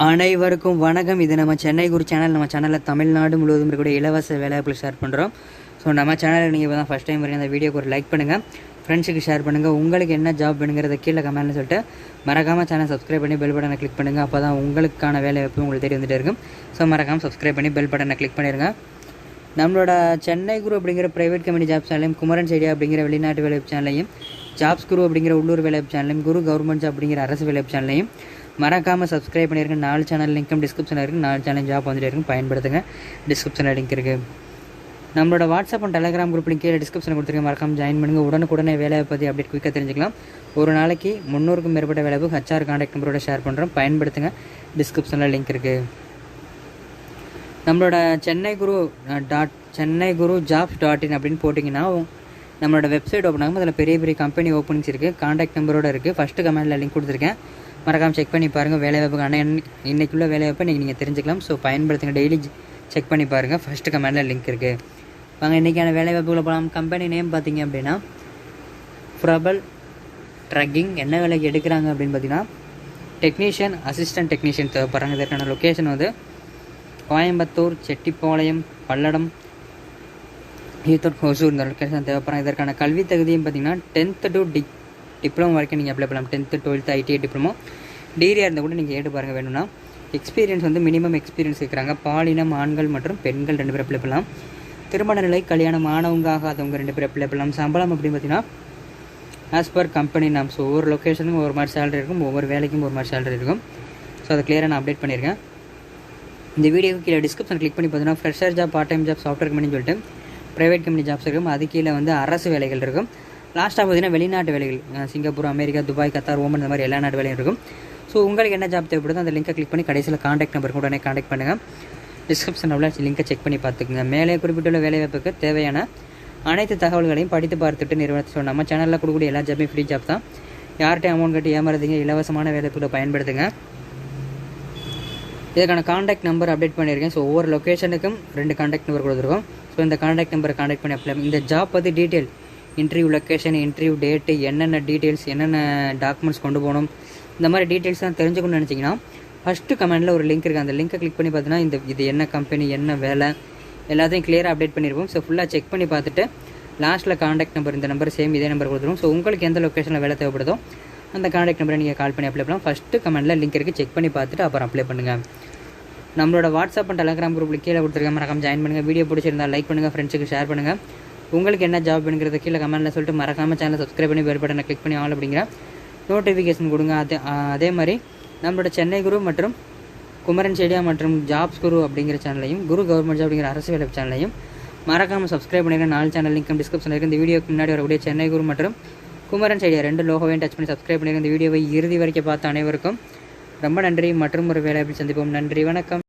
அனைவருக்கும் வணக்கம். இது நம்ம சென்னை குரு சேனல். நம்ம சேனலில் தமிழ்நாடு முழுவதும் இருக்கக்கூடிய இலவச வேலைவாய்ப்புகளை ஷேர் பண்ணுறோம். ஸோ நம்ம சேனலில் நீங்கள் இப்போ தான் ஃபஸ்ட் டைம் வரீங்க, அந்த வீடியோக்கு ஒரு லைக் பண்ணுங்கள், ஃப்ரெண்ட்ஸுக்கு ஷேர் பண்ணுங்கள். உங்களுக்கு என்ன ஜாப் வேணுங்கிறத கீழே கமெண்ட்னு சொல்லிட்டு மறக்காமல் சேனல் சப்ஸ்கிரைப் பண்ணி பெல் பட்டனை கிளிக் பண்ணுங்கள். அப்போ தான் உங்களுக்கான வேலைவாய்ப்பு உங்களுக்கு தேடி வந்துகிட்டே இருக்கும். ஸோ மறக்காமல் சப்ஸ்கிரைப் பண்ணி பெல் பட்டனை கிளிக் பண்ணிடுங்க. நம்மளோட சென்னை குரு அப்படிங்கிற ப்ரைவேட் கம்பெனி ஜாப் சேனலையும், குமரன் ஐடியா அப்படிங்கிற வெளிநாட்டு வேலைவாய்ப்பு சேனலையும், ஜாப்ஸ் குரு அப்படிங்கிற உள்ளூர் வேலைவாய்ப்பு சேனலையும், குரு கவர்மெண்ட் ஜாப் அப்படிங்கிற அரசு வேலைவாய்ப்பு சேனலையும் மறக்காமல் சப்ஸ்கிரைப் பண்ணியிருக்கேன். 4 சேனல் லிங்க்கும் டிஸ்கிரிப்ஷனில் இருக்குது. 4 சேனல் ஜாப் வந்துட்டு இருக்கும், பயன்படுத்துங்க. டிஸ்கிரிப்ஷனில் லிங்க் இருக்குது. நம்மளோட WhatsApp and Telegram group link கீழே டிஸ்கிரிப்ஷனில் கொடுத்துருக்கேன், மறக்காமல் ஜாயின் பண்ணுங்கள். உடனுக்குடனே வேலையை பற்றி அப்டேட் குயிக்காக தெரிஞ்சுக்கலாம். ஒரு நாளைக்கு 300க்கும் மேற்பட்ட வேலைவாய்ப்பு HR கான்டாக்ட் நம்பரோட ஷேர் பண்ணுறோம், பயன்படுத்துங்க. டிஸ்கிரிப்ஷனில் லிங்க் இருக்குது. நம்மளோட சென்னை குரு jobs.in அப்படின்னு போட்டிங்கன்னா நம்மளோட வெப்சைட் ஓப்பன் ஆகும். அதில் பெரிய பெரிய கம்பெனி ஓப்பனிங்ஸ் இருக்குது, கான்டாக்ட் நம்பரோடு இருக்குது. ஃபஸ்ட்டு கமெண்டில் லிங்க் கொடுத்துருக்கேன், மறக்காமல் செக் பண்ணி பாருங்கள். வேலைவாய்ப்புக்கு இன்றைக்குள்ள வேலைவாய்ப்பை நீங்கள் தெரிஞ்சுக்கலாம். ஸோ பயன்படுத்துங்க, டெய்லி செக் பண்ணி பாருங்கள். ஃபஸ்ட்டு கமெண்டில் லிங்க் இருக்குது. வாங்க இன்றைக்கான வேலைவாய்ப்புகளை போகலாம். கம்பெனி நேம் பார்த்தீங்க அப்படின்னா பிரபல் ட்ரக்கிங். என்ன வேலைக்கு எடுக்கிறாங்க அப்படின்னு பார்த்தீங்கன்னா டெக்னீஷியன், அசிஸ்டன்ட் டெக்னீஷியன் தேவைப்படுறாங்க. இதற்கான லொக்கேஷன் வந்து கோயம்புத்தூர், செட்டிப்பாளையம், பல்லடம், ஈத்தூர், ஹொசூர் இந்த லொக்கேஷன் தேவைப்படுறாங்க. இதற்கான கல்வி தகுதியும் பார்த்தீங்கன்னா 10th to டிப்ளமோ வரைக்கும் நீங்கள் அப்ளை பண்ணலாம். 10th, 12th, ITI டிப்ளமோ, டிகிரியாக இருந்தால் கூட நீங்கள் கேட்டு பாருங்கள். வேணும்னா எக்ஸ்பீரியன்ஸ் வந்து மினிமம் எக்ஸ்பீரியன்ஸ் இருக்கிறாங்க. பாலினம் ஆண்கள் மற்றும் பெண்கள் 2 பேர் அப்ளை பண்ணலாம். திருமண நிலை, கல்யாணம் ஆனவங்க ஆகாதவங்க 2 பேர் அப்ளை பண்ணலாம். சம்பளம் அப்படின்னு பார்த்தீங்கன்னா ஆஸ் பர் கம்பெனி நாம். ஸோ ஒவ்வொரு லொக்கேஷனுக்கும் ஒரு மாதிரி சேலரி இருக்கும், ஒவ்வொரு வேலைக்கும் ஒரு மாதிரி சேலரி இருக்கும். ஸோ அதை கிளியராக நான் அப்டேட் பண்ணியிருக்கேன். இந்த வீடியோக்கு கீழே டிஸ்கிரிப்ஷன் கிளிக் பண்ணி பார்த்தீங்கன்னா fresher job, part time job, software கம்பெனின்னு சொல்லிட்டு ப்ரைவேட் கம்பெனி ஜாப்ஸ் இருக்கும். அது கீழே வந்து அரசு வேலைகள் இருக்கும். லாஸ்ட்டாக பார்த்தீங்கன்னா வெளிநாட்டு வேலைகள், Singapore, America, Dubai, Qatar, Oman, இந்த மாதிரி எல்லா நாட்டு வேலையும் இருக்கும். ஸோ உங்களுக்கு என்ன ஜாப் தேவைப்படுதோ அந்த லிங்கை கிளிக் பண்ணி கடைசியில் கான்டாக்ட் நம்பருக்கு உடனே கான்டாக்ட் பண்ணுங்கள். டிஸ்கிரிப்ஷனில் உள்ள லிங்கை செக் பண்ணி பார்த்துக்குங்க. மேலே குறிப்பிட்டுள்ள வேலைவாய்ப்புக்கு தேவையான அனைத்து தகவல்களையும் படித்து பார்த்துட்டு நிறுவனத்தை. ஸோ நம்ம சேனலில் கொடுக்கக்கூடிய எல்லா ஜாப்பும் ஃப்ரீ ஜாப் தான். யார்கிட்டையும் அமௌண்ட் கட்டி ஏமாறதுங்க, இலவசமான வேலைப்புகளை பயன்படுத்துங்க. இதுக்கான கான்டாக்ட் நம்பர் அப்டேட் பண்ணியிருக்கேன். ஸோ ஒவ்வொரு லொக்கேஷனுக்கும் 2 கான்டாக்ட் நம்பர் கொடுத்துருக்கோம். ஸோ இந்த கான்டாக்ட் நம்பரை கான்டாக்ட் பண்ணி அப்ளை. இந்த ஜாப் பற்றி detail, interview location, interview date, என்னென்ன டீட்டெயில்ஸ், என்னென்ன டாக்குமெண்ட்ஸ் கொண்டு போகணும், இந்த மாதிரி டீட்டெயில்ஸ் தான் தெரிஞ்சுக்கணும்னு நினச்சிங்கன்னா ஃபஸ்ட்டு கமெண்டில் ஒரு லிங்க் இருக்குது. அந்த லிங்கை கிளிக் பண்ணி பார்த்தீங்கன்னா இது என்ன கம்பெனி, என்ன வேலை, எல்லாத்தையும் கிளியராக அப்டேட் பண்ணியிருப்போம். ஸோ ஃபுல்லாக செக் பண்ணி பார்த்துட்டு லாஸ்ட்டில் கான்டாக்ட் நம்பர், இந்த நம்பர் சேம் இதே நம்பர் கொடுத்துருவோம். ஸோ உங்களுக்கு எந்த லொக்கேஷனில் வேலை தேவைப்படுதோ அந்த கான்டாக்ட் நம்பரை நீங்கள் கால் பண்ணி அப்ளை பண்ணலாம். ஃபஸ்ட்டு கமெண்டில் லிங்க் இருக்குது, செக் பண்ணி பார்த்துட்டு அப்புறம் அப்ளை பண்ணுங்கள். நம்மளோட வாட்ஸ்அப் அண்ட் டெலிகிராம் குரூப்பில் கீழே கொடுத்துருக்கேன், மறக்காம ஜாயின் பண்ணுங்கள். வீடியோ பிடிச்சிருந்தால் லைக் பண்ணுங்கள், ஃப்ரெண்ட்ஸுக்கு ஷேர் பண்ணுங்கள். உங்களுக்கு என்ன ஜாப் வேணுங்கிறத கீழே கமெண்ட்டில் சொல்லிட்டு மறக்காமல் சேனலை சப்ஸ்கிரைப் பண்ணி பெல் பட்டனை கிளிக் பண்ணி ஆல் அப்படிங்கிற நோட்டிஃபிகேஷன் கொடுங்க. அதே மாதிரி நம்மளோட சென்னை குரு மற்றும் குமரன் ஐடியா மற்றும் ஜாப்ஸ் குரு அப்படிங்கிற சேனலையும், குரு கவர்மெண்ட் ஜாப் அப்படிங்கிற அரசு வேலை சேனலையும் மறக்காமல் சப்ஸ்கிரைப் பண்ணிடுங்க. 4 சேனல் லிங்க் டிஸ்கிரிப்ஷனில் இருக்குது. இந்த வீடியோக்கு முன்னாடி வரக்கூடிய சென்னை குரு மற்றும் குமரன் ஐடியா 2 லோகோவையும் டச் பண்ணி சப்ஸ்கிரைப் பண்ணிடுங்க. இந்த வீடியோவை இறுதி வரைக்கும் பார்த்த அனைவருக்கும் ரொம்ப நன்றி. மற்றும் ஒரு வேலையை சந்திப்போம். நன்றி, வணக்கம்.